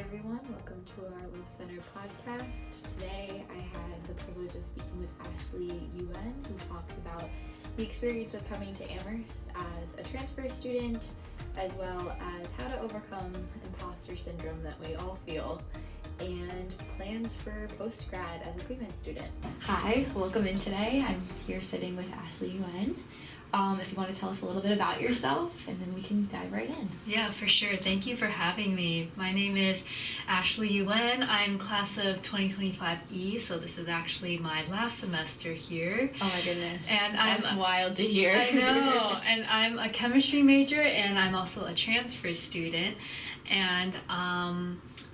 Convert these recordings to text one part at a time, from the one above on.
everyone, welcome to our Loeb Center podcast. Today I had the privilege of speaking with Ashley Yuen, who talked about the experience of coming to Amherst as a transfer student, as well as how to overcome imposter syndrome that we all feel, and plans for post-grad as a pre-med student. Hi, welcome in today. I'm here sitting with Ashley Yuen. If you want to tell us a little bit about yourself, and then we can dive right in. Yeah, for sure. Thank you for having me. My name is Ashley Yuen. I'm class of 2025E, so this is actually my last semester here. Oh my goodness. And That's wild to hear. I know. And I'm a chemistry major, and I'm also a transfer student. And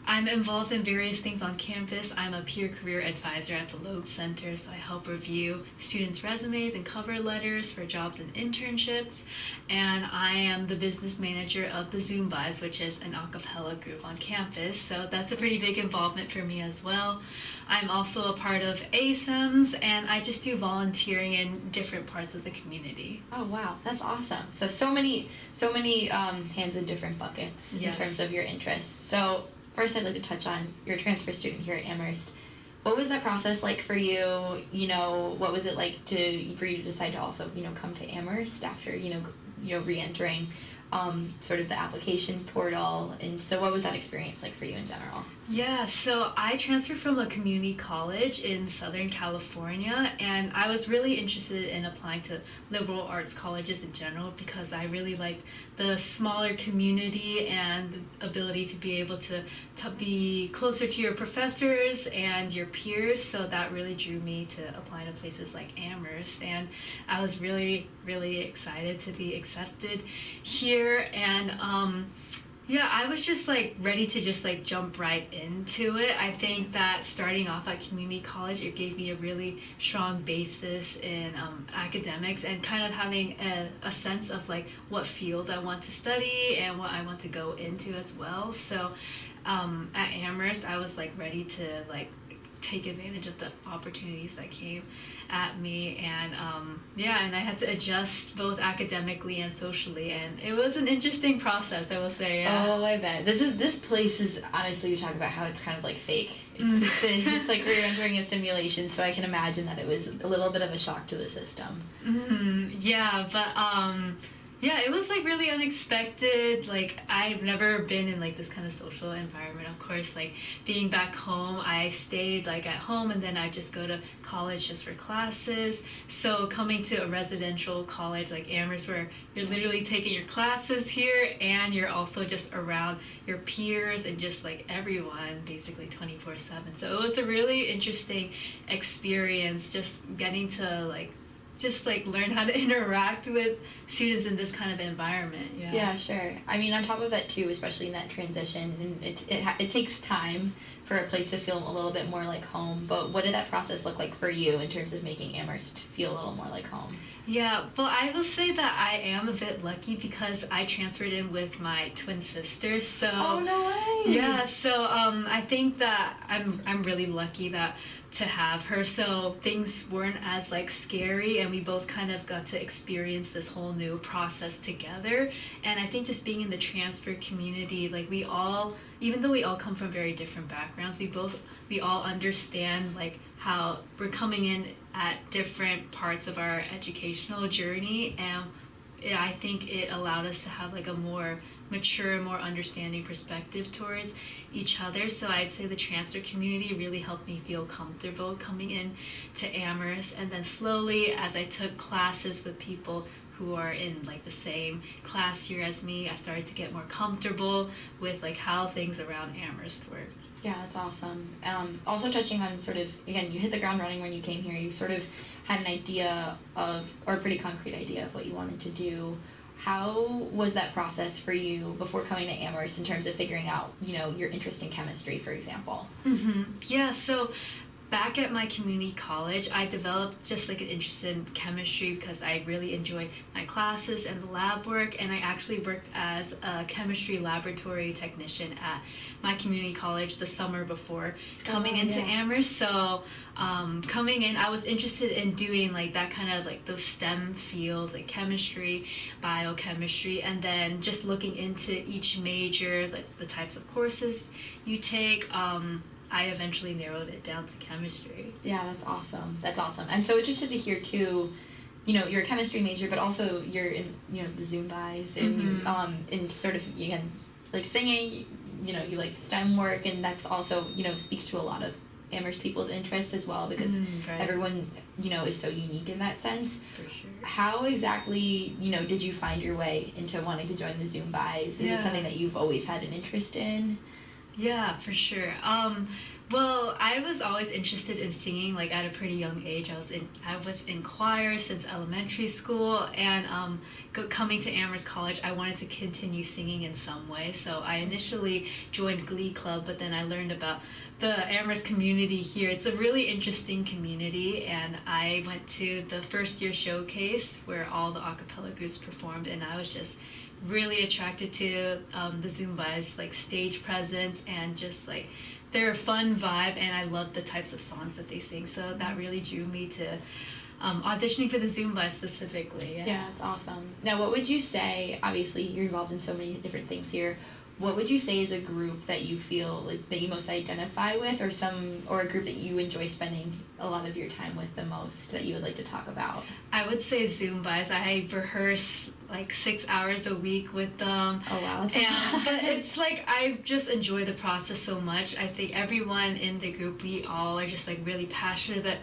I'm involved in various things on campus. I'm a peer career advisor at the Loeb Center, so I help review students' resumes and cover letters for jobs and internships. And I am the business manager of the Zumbyes, which is an a cappella group on campus, so that's a pretty big involvement for me as well. I'm also a part of ACEMS, and I just do volunteering in different parts of the community. Oh wow, that's awesome. So many hands in different buckets. Yes. In terms of your interests. So first, I'd like to touch on your transfer student here at Amherst. What was that process like for you? What was it like for you to decide to also, come to Amherst after, re-entering sort of the application portal? And so what was that experience like for you in general? Yeah, so I transferred from a community college in Southern California, and I was really interested in applying to liberal arts colleges in general because I really liked the smaller community and the ability to be able to be closer to your professors and your peers, so that really drew me to apply to places like Amherst, and I was really, really excited to be accepted here, and yeah, I was just ready to just jump right into it. I think that starting off at community college, it gave me a really strong basis in academics and kind of having a sense of what field I want to study and what I want to go into as well. So at Amherst, I was ready to take advantage of the opportunities that came at me, and and I had to adjust both academically and socially, and it was an interesting process, I will say. Oh, I bet. This place is, honestly, we talk about how it's kind of fake. It's like re-entering a simulation, so I can imagine that it was a little bit of a shock to the system. Yeah, but yeah, it was really unexpected. I've never been in this kind of social environment. Of course, being back home, I stayed at home, and then I just go to college just for classes. So coming to a residential college like Amherst, where you're literally taking your classes here, and you're also just around your peers and just everyone basically 24/7. So it was a really interesting experience, just getting to learn how to interact with students in this kind of environment. Yeah, sure. I mean, on top of that too, especially in that transition, and it takes time for a place to feel a little bit more like home. But what did that process look like for you in terms of making Amherst feel a little more like home? Yeah, but I will say that I am a bit lucky because I transferred in with my twin sisters. So oh, no way. Yeah, so I think that I'm really lucky to have her, so things weren't as scary, and we both kind of got to experience this whole new process together. And I think just being in the transfer community, we all, even though we all come from very different backgrounds, we all understand how we're coming in at different parts of our educational journey, and I think it allowed us to have a more mature, more understanding perspective towards each other. So I'd say the transfer community really helped me feel comfortable coming in to Amherst, and then slowly as I took classes with people who are in the same class year as me, I started to get more comfortable with how things around Amherst work. Yeah, that's awesome. Also touching on sort of, again, you hit the ground running when you came here. You sort of had an idea of, or a pretty concrete idea of what you wanted to do. How was that process for you before coming to Amherst in terms of figuring out, your interest in chemistry, for example? Yeah, so back at my community college, I developed just like an interest in chemistry because I really enjoyed my classes and the lab work, and I actually worked as a chemistry laboratory technician at my community college the summer before coming into Amherst. So coming in, I was interested in doing like that kind of like those STEM fields, like chemistry, biochemistry, and then just looking into each major, like the types of courses you take. I eventually narrowed it down to chemistry. Yeah, that's awesome. That's awesome. I'm so interested to hear too, you're a chemistry major, but also you're in, the Zumbyes and in sort of, again, like singing, you like STEM work, and that's also, speaks to a lot of Amherst people's interests as well, because everyone, is so unique in that sense. For sure. How exactly, did you find your way into wanting to join the Zumbyes? Is it something that you've always had an interest in? Yeah, for sure. Well, I was always interested in singing, like at a pretty young age. I was in choir since elementary school, and coming to Amherst College, I wanted to continue singing in some way. So I initially joined Glee Club, but then I learned about the Amherst community here. It's a really interesting community, and I went to the first year showcase where all the a cappella groups performed, and I was just really attracted to the Zumbyes, like stage presence and just like their fun vibe, and I loved the types of songs that they sing, so that really drew me to auditioning for the Zumbyes specifically. Yeah, that's awesome. Now, what would you say, obviously you're involved in so many different things here, what would you say is a group that you feel like that you most identify with, or a group that you enjoy spending a lot of your time with the most, that you would like to talk about? I would say Zumbyes. I rehearse like 6 hours a week with them. Oh wow. But it's like I just enjoy the process so much. I think everyone in the group, we all are just like really passionate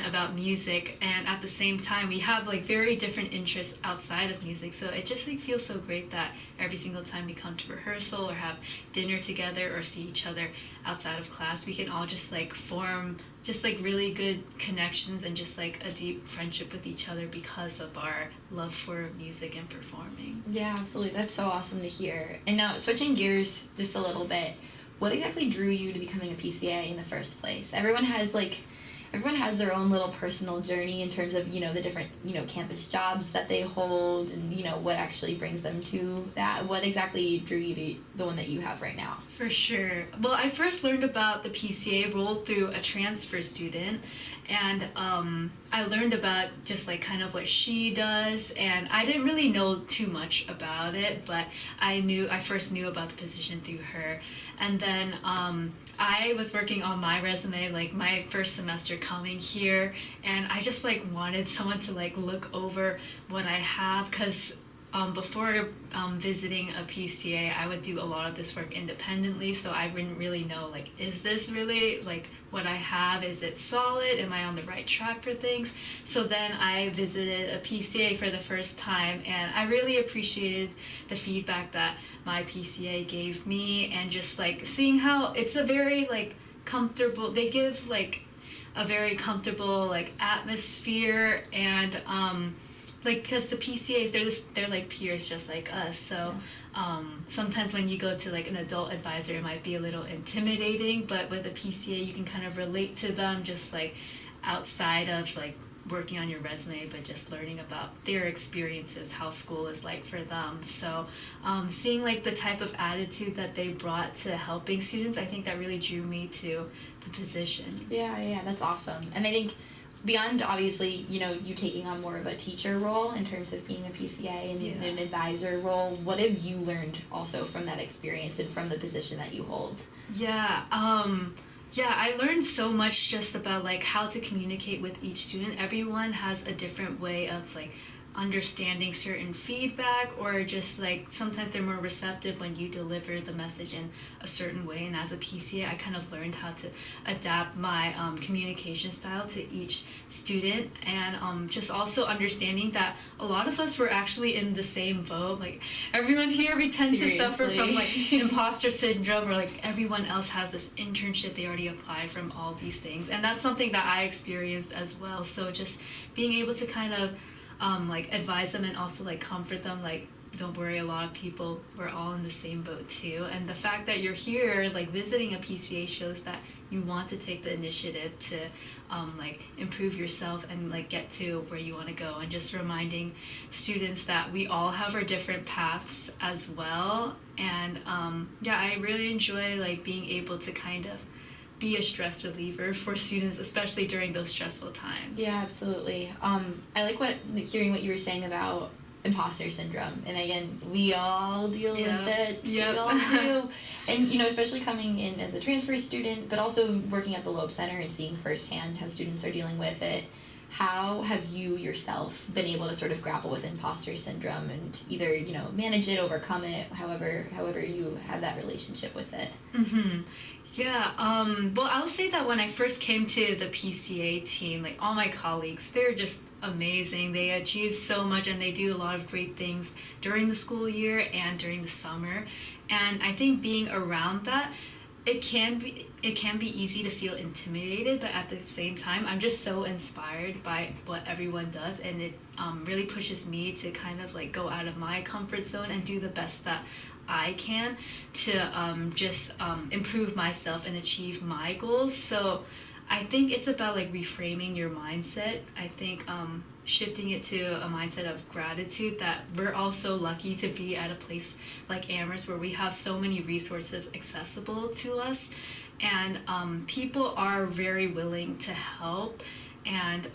about music, and at the same time we have like very different interests outside of music, so it just like feels so great that every single time we come to rehearsal or have dinner together or see each other outside of class, we can all just like form just like really good connections and just like a deep friendship with each other because of our love for music and performing. Yeah, absolutely. That's so awesome to hear. And now switching gears just a little bit, what exactly drew you to becoming a PCA in the first place? Everyone has their own little personal journey in terms of, the different, campus jobs that they hold and, what actually brings them to that. What exactly drew you to the one that you have right now? For sure. Well, I first learned about the PCA role through a transfer student, and I learned about just like kind of what she does, and I didn't really know too much about it, but I first knew about the position through her. And then I was working on my resume like my first semester coming here, and I just like wanted someone to like look over what I have, because before visiting a PCA, I would do a lot of this work independently, so I wouldn't really know, like, is this really, like, what I have? Is it solid? Am I on the right track for things? So then I visited a PCA for the first time, and I really appreciated the feedback that my PCA gave me, and just, like, seeing how it's a very, like, comfortable, they give, like, a very comfortable, like, atmosphere, and, like, because the PCAs, they're like peers just like us, so sometimes when you go to like an adult advisor, it might be a little intimidating, but with a PCA you can kind of relate to them just like outside of like working on your resume, but just learning about their experiences, how school is like for them. So seeing like the type of attitude that they brought to helping students, I think that really drew me to the position. Yeah, that's awesome. And I think beyond obviously, you taking on more of a teacher role in terms of being a PCA and an advisor role, what have you learned also from that experience and from the position that you hold? I learned so much just about like how to communicate with each student. Everyone has a different way of like understanding certain feedback, or just like sometimes they're more receptive when you deliver the message in a certain way, and as a PCA I kind of learned how to adapt my communication style to each student, and just also understanding that a lot of us were actually in the same boat. Like everyone here, we tend to suffer from like imposter syndrome, or like everyone else has this internship they already applied from, all these things, and that's something that I experienced as well. So just being able to kind of like advise them and also like comfort them, like don't worry, a lot of people, we're all in the same boat too. And the fact that you're here, like visiting a PCA, shows that you want to take the initiative to like improve yourself and like get to where you want to go. And just reminding students that we all have our different paths as well. And yeah, I really enjoy like being able to kind of be a stress reliever for students, especially during those stressful times. Yeah, absolutely. I like hearing what you were saying about imposter syndrome, and again, we all deal with it. Yep. We all do. And you know, especially coming in as a transfer student, but also working at the Loeb Center and seeing firsthand how students are dealing with it. How have you yourself been able to sort of grapple with imposter syndrome and either, you know, manage it, overcome it, however you have that relationship with it? Mm-hmm. Yeah, well, I'll say that when I first came to the PCA team, like all my colleagues, they're just amazing. They achieve so much and they do a lot of great things during the school year and during the summer. And I think being around that, it can be easy to feel intimidated, but at the same time, I'm just so inspired by what everyone does, and it really pushes me to kind of like go out of my comfort zone and do the best that I can to just improve myself and achieve my goals. So I think it's about like reframing your mindset. I think shifting it to a mindset of gratitude, that we're all so lucky to be at a place like Amherst where we have so many resources accessible to us, and people are very willing to help, and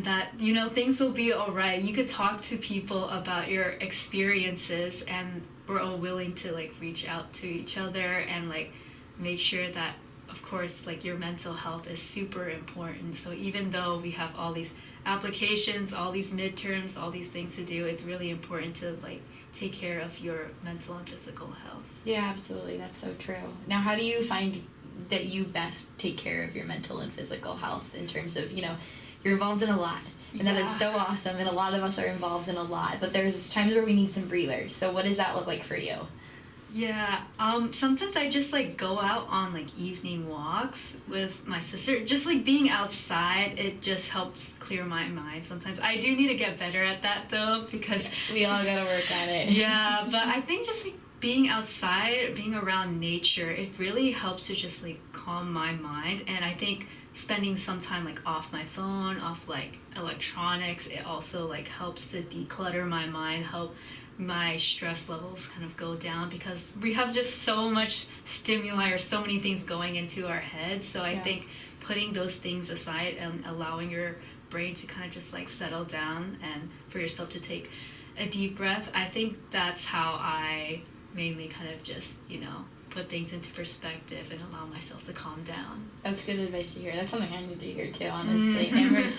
that, you know, things will be all right. You could talk to people about your experiences, and we're all willing to like reach out to each other and like make sure that, of course, like your mental health is super important. So even though we have all these applications, all these midterms, all these things to do, it's really important to like take care of your mental and physical health. Yeah, absolutely. That's so true. Now, how do you find that you best take care of your mental and physical health in terms of, you know, you're involved in a lot, and that is so awesome, and a lot of us are involved in a lot, but there's times where we need some breathers. So what does that look like for you? Yeah, sometimes I just like go out on like evening walks with my sister. Just like being outside, it just helps clear my mind. Sometimes I do need to get better at that though, because we all gotta work at it. Yeah, but I think just like being outside, being around nature, it really helps to just like calm my mind. And I think spending some time like off my phone, off like electronics, it also like helps to declutter my mind, help my stress levels kind of go down, because we have just so much stimuli or so many things going into our heads. So I think putting those things aside and allowing your brain to kind of just like settle down and for yourself to take a deep breath, I think that's how I mainly kind of just, you know, put things into perspective and allow myself to calm down. That's good advice to hear. That's something I need to hear too, honestly.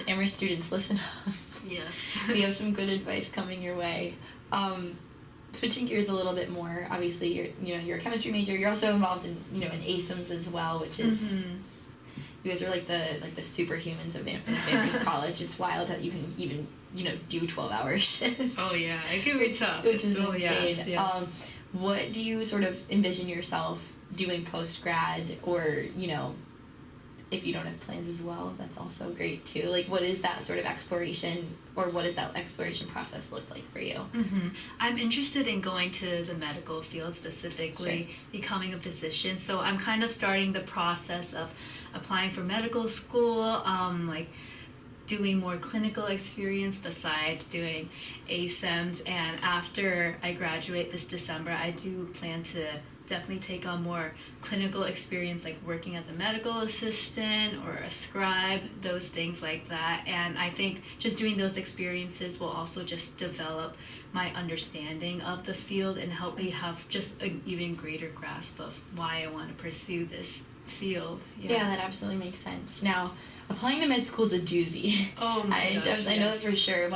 Amherst students, listen up. Yes. We have some good advice coming your way. Switching gears a little bit more, obviously you're a chemistry major. You're also involved in in ACEMS as well, which is you guys are like the superhumans of Amherst College. It's wild that you can even do 12-hour shifts. Oh yeah, it can be tough. Which is insane. Yes. What do you sort of envision yourself doing post-grad, or if you don't have plans as well, that's also great too. Like, what is that sort of exploration, or what does that exploration process look like for you? I'm interested in going to the medical field, specifically becoming a physician. So I'm kind of starting the process of applying for medical school, like doing more clinical experience besides doing ACEMS. And after I graduate this December, I do plan to definitely take on more clinical experience, like working as a medical assistant or a scribe, those things like that. And I think just doing those experiences will also just develop my understanding of the field and help me have just an even greater grasp of why I want to pursue this field. Yeah, that absolutely makes sense. Now, applying to med school is a doozy. Oh my gosh, I know that for sure.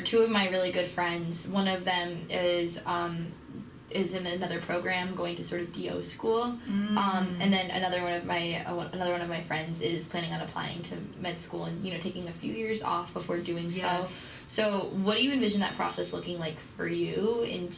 Two of my really good friends, one of them is in another program going to sort of DO school, and then another one of my friends is planning on applying to med school and taking a few years off before doing so. So what do you envision that process looking like for you? And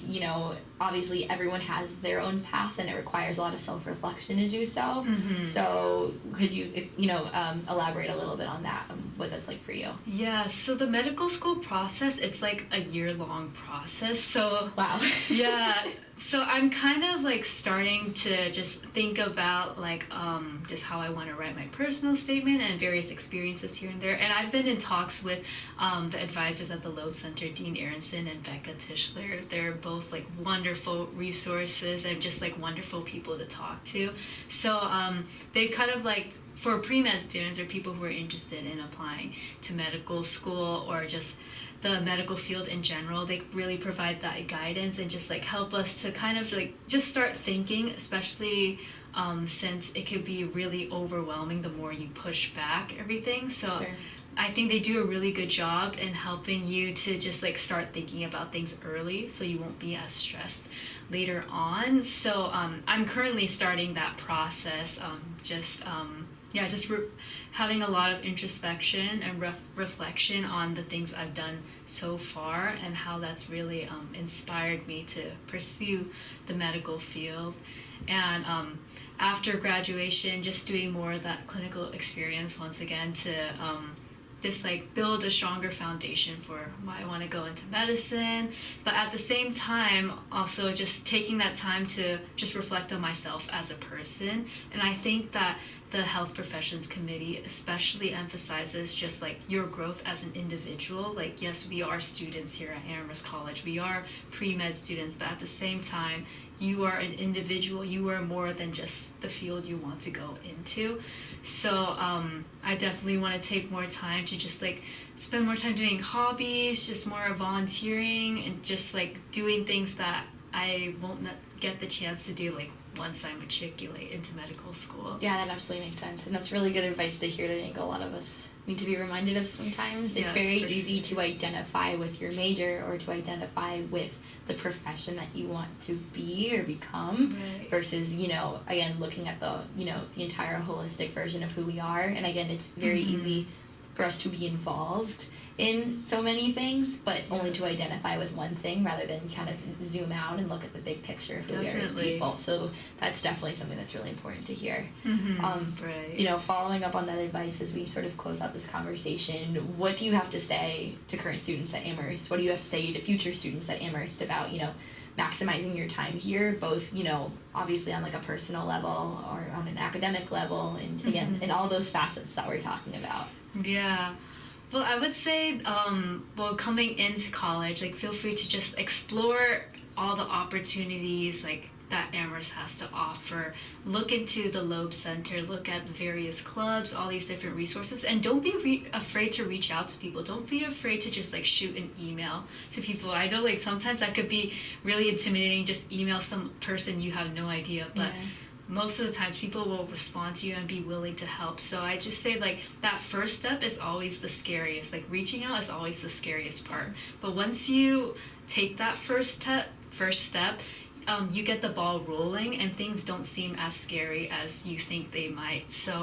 obviously everyone has their own path and it requires a lot of self-reflection to do so. Mm-hmm. So could you, elaborate a little bit on that, what that's like for you? Yeah, so the medical school process, it's like a year-long process. So wow. Yeah, so I'm kind of like starting to just think about like just how I want to write my personal statement and various experiences here and there. And I've been in talks with the advisors at the Loeb Center, Dean Aronson and Becca Tischler. They're both like wonderful resources and just like wonderful people to talk to. So they kind of like, for pre-med students or people who are interested in applying to medical school or just the medical field in general, they really provide that guidance and just like help us to kind of like just start thinking, especially since it could be really overwhelming the more you push back everything. So Sure. I think they do a really good job in helping you to just like start thinking about things early so you won't be as stressed later on. So I'm currently starting that process, having a lot of introspection and reflection on the things I've done so far and how that's really inspired me to pursue the medical field. And after graduation, just doing more of that clinical experience once again to just like build a stronger foundation for why I want to go into medicine, but at the same time also just taking that time to just reflect on myself as a person. And I think that the Health Professions Committee especially emphasizes just like your growth as an individual. Like, yes, we are students here at Amherst College, we are pre-med students, but at the same time you are an individual. You are more than just the field you want to go into. So I definitely want to take more time to just like spend more time doing hobbies, just more volunteering and just like doing things that I won't get the chance to do like once I matriculate into medical school. Yeah, that absolutely makes sense. And that's really good advice to hear that I think a lot of us need to be reminded of sometimes. It's very easy to identify with your major or to identify with the profession that you want to be or become, right, versus, again, looking at the entire holistic version of who we are. And again, it's very easy for us to be involved in so many things, but only to identify with one thing rather than kind of zoom out and look at the big picture of who we are as people. So that's definitely something that's really important to hear. Right. Following up on that advice as we sort of close out this conversation, what do you have to say to current students at Amherst? What do you have to say to future students at Amherst about, maximizing your time here, both, obviously on like a personal level or on an academic level, and again, in all those facets that we're talking about? Yeah. Well, I would say, coming into college, like, feel free to just explore all the opportunities, like, that Amherst has to offer. Look into the Loeb Center, look at the various clubs, all these different resources, and don't be afraid to reach out to people. Don't be afraid to just, like, shoot an email to people. I know, like, sometimes that could be really intimidating, just email some person you have no idea, but most of the times people will respond to you and be willing to help. So I just say like that first step is always the scariest. Like reaching out is always the scariest part. But once you take that first step, you get the ball rolling and things don't seem as scary as you think they might. So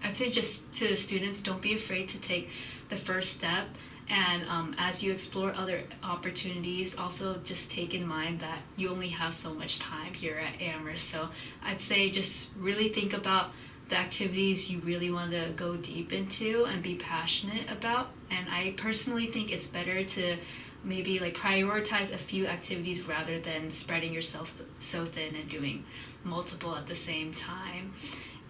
I'd say just to students, don't be afraid to take the first step. And as you explore other opportunities, also just take in mind that you only have so much time here at Amherst. So I'd say just really think about the activities you really want to go deep into and be passionate about. And I personally think it's better to maybe like prioritize a few activities rather than spreading yourself so thin and doing multiple at the same time.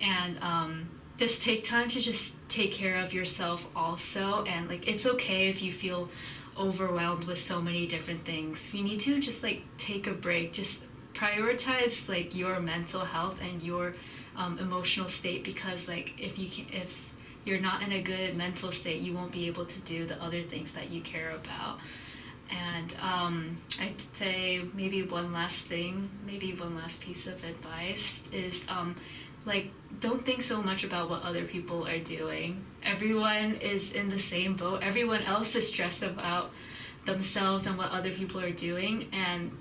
And just take time to just take care of yourself also, and like it's okay if you feel overwhelmed with so many different things. If you need to, just like take a break, just prioritize like your mental health and your emotional state, because like if you're not in a good mental state, you won't be able to do the other things that you care about. And I'd say maybe one last piece of advice is like, don't think so much about what other people are doing. Everyone is in the same boat. Everyone else is stressed about themselves and what other people are doing. And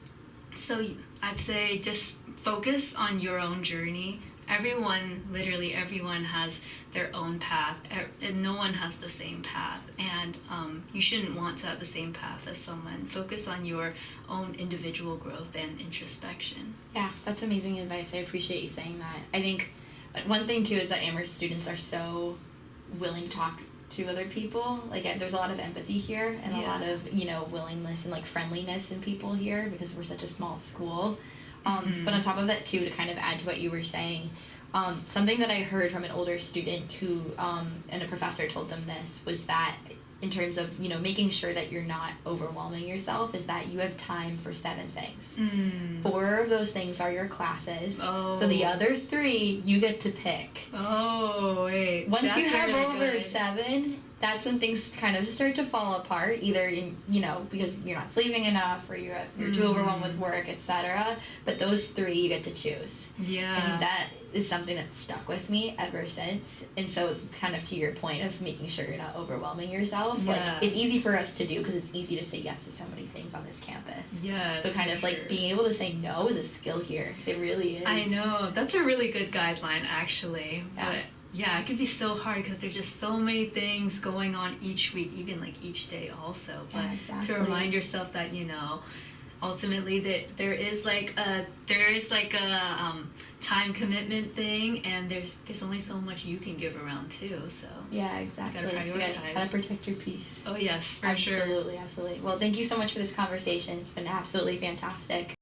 so I'd say just focus on your own journey literally everyone has their own path, and no one has the same path. And you shouldn't want to have the same path as someone. Focus on your own individual growth and introspection. Yeah, that's amazing advice. I appreciate you saying that. I think one thing too is that Amherst students are so willing to talk to other people. Like, there's a lot of empathy here and a lot of, you know, willingness and like friendliness in people here because we're such a small school. But on top of that too, to kind of add to what you were saying, something that I heard from an older student who, and a professor told them this, was that in terms of, you know, making sure that you're not overwhelming yourself, is that you have time for 7 things. 4 of those things are your classes. So the other 3 you get to pick. Oh, wait. Once That's you have really over good. 7, that's when things kind of start to fall apart, either in, you know, because you're not sleeping enough or you're too overwhelmed with work, etc. But those 3 you get to choose. Yeah. And that is something that's stuck with me ever since. And so kind of to your point of making sure you're not overwhelming yourself, like it's easy for us to do because it's easy to say yes to so many things on this campus. Yes. So kind of like being able to say no is a skill here. It really is. I know. That's a really good guideline, actually. Yeah. But yeah, it could be so hard because there's just so many things going on each week, even like each day also. But Yeah, exactly. to remind yourself that, you know, ultimately that there is like a time commitment thing, and there's only so much you can give around too. So yeah, exactly. You gotta prioritize. So you gotta protect your peace. Oh yes, for sure. Absolutely. Well, thank you so much for this conversation. It's been absolutely fantastic.